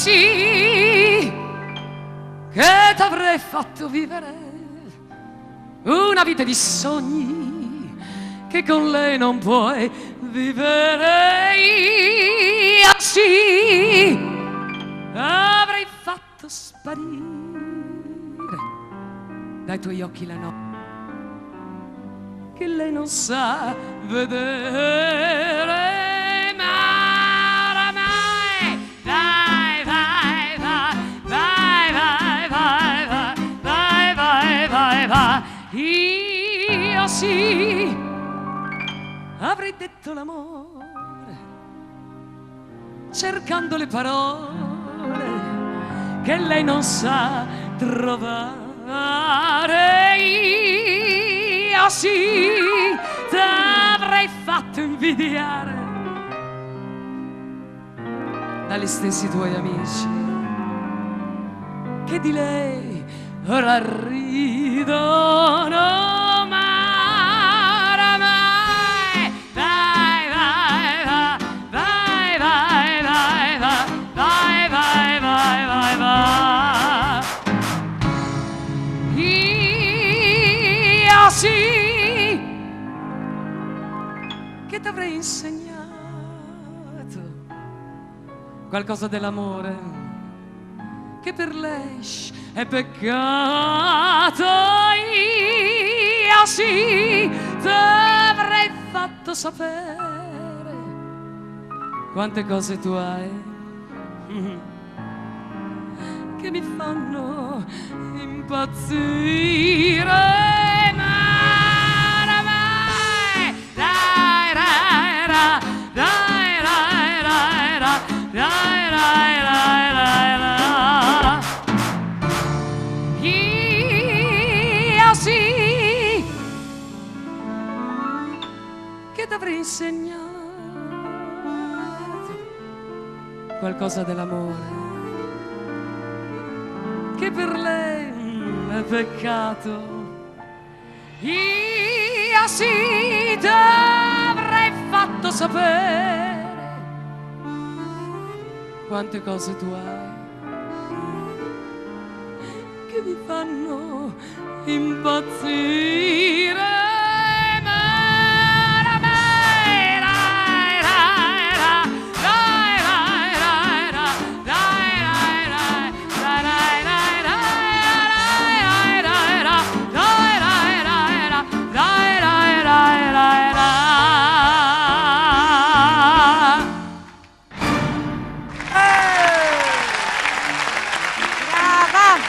sì che t'avrei fatto vivere una vita di sogni che con lei non puoi vivere. Io sì avrei fatto sparire dai tuoi occhi la notte che lei non sa vedere. Ma oramai vai, vai, vai, vai, vai, vai, vai, vai, vai, vai. Io sì avrei detto l'amore cercando le parole che lei non sa trovare. Io sì t'avrei fatto invidiare dagli stessi tuoi amici che di lei ora ridono. Ma oramai vai, vai, vai, vai, vai, vai, vai, vai, vai, vai, vai. Io sì che t'avrei insegnato qualcosa dell'amore che per lei è peccato. Io sì t'avrei fatto sapere quante cose tu hai che mi fanno impazzire. Ma oramai dai, dai, dai, dai, dai, dai, dai, dai, dai, dai, dai. Io sì che t'avrei insegnato qualcosa dell'amore che per lei è peccato. Io sì t'avrei fatto sapere quante cose tu hai che mi fanno impazzire.